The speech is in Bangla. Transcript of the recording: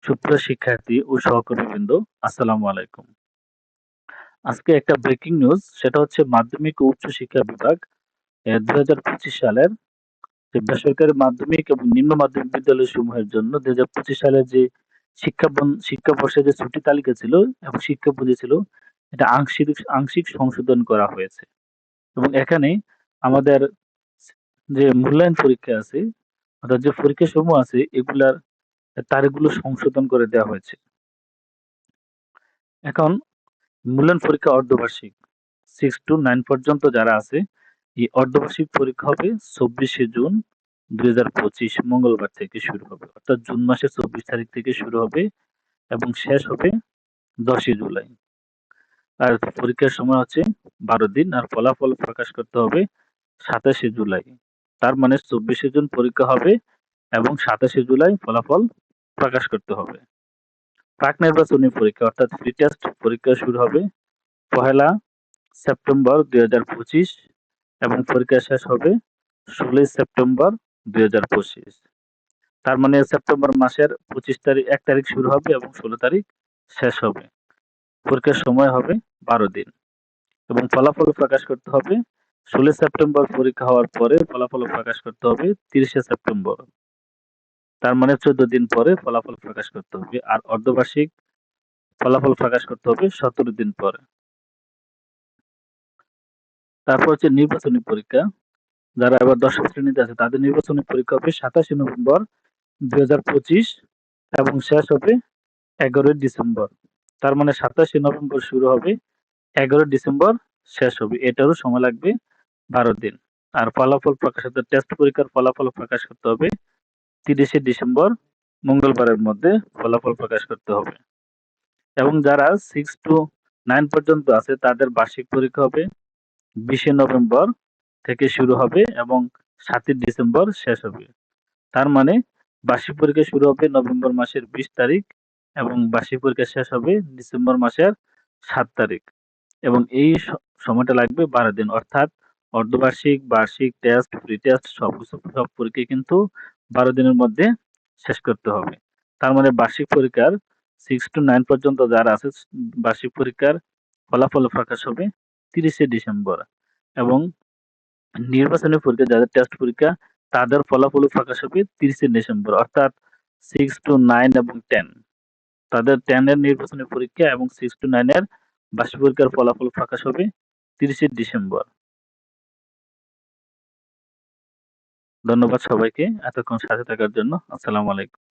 সুপ্রিয় শিক্ষার্থী ও সহকর্মীবৃন্দ, আসসালামু আলাইকুম। আজকে একটা ব্রেকিং নিউজ, সেটা হচ্ছে মাধ্যমিক ও উচ্চ শিক্ষা বিভাগ ২০২৫ সালের যে বেসরকারি মাধ্যমিক এবং নিম্ন মাধ্যমিক বিদ্যালয় সমূহের জন্য ২০২৫ সালের যে শিক্ষাবর্ষের যে ছুটি তালিকা ছিল এবং শিক্ষাপুঁজি ছিল, এটা আংশিক আংশিক সংশোধন করা হয়েছে। এবং এখানে আমাদের যে মূল্যায়ন পরীক্ষা আছে, অর্থাৎ যে পরীক্ষা সমূহ আছে, এগুলার তারিখগুলো সংশোধন করে দেওয়া হয়েছে। এখন মূল্যায়ন পরীক্ষা অর্ধবার্ষিক 6 to 9 পর্যন্ত যারা আছে, এই অর্ধবার্ষিক পরীক্ষা হবে 24শে জুন 2025 মঙ্গলবার থেকে শুরু হবে। অর্থাৎ জুন মাসের 24 তারিখ থেকে শুরু হবে এবং শেষ হবে 10ই জুলাই। আর পরীক্ষার সময় হচ্ছে 12 দিন, আর ফলাফল প্রকাশ করতে হবে 27শে জুলাই। তার মানে 24শে জুন পরীক্ষা হবে এবং 27শে জুলাই ফলাফল প্রকাশ করতে হবে। প্রাক নির্বাচনী পরীক্ষা অর্থাৎ প্রি টেস্ট পরীক্ষা শুরু হবে 1 সেপ্টেম্বর 2025 এবং পরীক্ষা শেষ হবে 16 সেপ্টেম্বর 2025। তার মানে সেপ্টেম্বর মাসের 25 তারিখ 1 তারিখ শুরু হবে এবং 16 তারিখ শেষ হবে। পরীক্ষার সময় হবে 12 দিন এবং ফলাফল প্রকাশ করতে হবে 16 সেপ্টেম্বর। পরীক্ষা হওয়ার পরে ফলাফল প্রকাশ করতে হবে 30শে সেপ্টেম্বর। তার মানে 14 দিন পরে ফলাফল প্রকাশ করতে হবে। আর অর্ধবার্ষিক ফলাফল প্রকাশ করতে হবে 17 দিন পরে। তারপর হচ্ছে নির্বাচনী পরীক্ষা। যারা এবার দশম শ্রেণীতে আছে তাদের নির্বাচনী পরীক্ষা হবে 27শে নভেম্বর 2025 এবং শেষ হবে 11ই ডিসেম্বর। তার মানে 27শে নভেম্বর শুরু হবে, 11 ডিসেম্বর শেষ হবে। এটারও সময় লাগবে 12 দিন। আর ফলাফল প্রকাশ করতে টেস্ট পরীক্ষার ফলাফল প্রকাশ করতে হবে 30শে ডিসেম্বর মঙ্গলবারের মধ্যে ফলাফল প্রকাশ করতে হবে। এবং যারা 6 to 9 পর্যন্ত আছে তাদের বার্ষিক পরীক্ষা হবে 20শে নভেম্বর থেকে শুরু হবে এবং 7ই ডিসেম্বর শেষ হবে। তার মানে বার্ষিক পরীক্ষা শুরু হবে নভেম্বর মাসের 20 তারিখ এবং বার্ষিক পরীক্ষা শেষ হবে ডিসেম্বর মাসের 7 তারিখ এবং এই সময়টা লাগবে 12 দিন। অর্থাৎ অর্ধবার্ষিক, বার্ষিক, টেস্ট, প্রি টেস্ট সব পরীক্ষা কিন্তু 12 দিনের মধ্যে শেষ করতে হবে। তার মানে বার্ষিক পরীক্ষার 6 to 9 পর্যন্ত যারা আছে, বার্ষিক পরীক্ষার ফলাফল প্রকাশ হবে 30শে ডিসেম্বর এবং নির্বাচনী পরীক্ষা যাদের টেস্ট পরীক্ষা তাদের ফলাফল প্রকাশ হবে 30শে ডিসেম্বর। অর্থাৎ 6 to 9 এবং 10 তাদের 10 এর নির্বাচনী পরীক্ষা এবং 6 to 9 এর বার্ষিক পরীক্ষার ফলাফল প্রকাশ হবে 30শে ডিসেম্বর। ধন্যবাদ সবাইকে এতক্ষণ সাথে থাকার জন্য। আসসালামু আলাইকুম।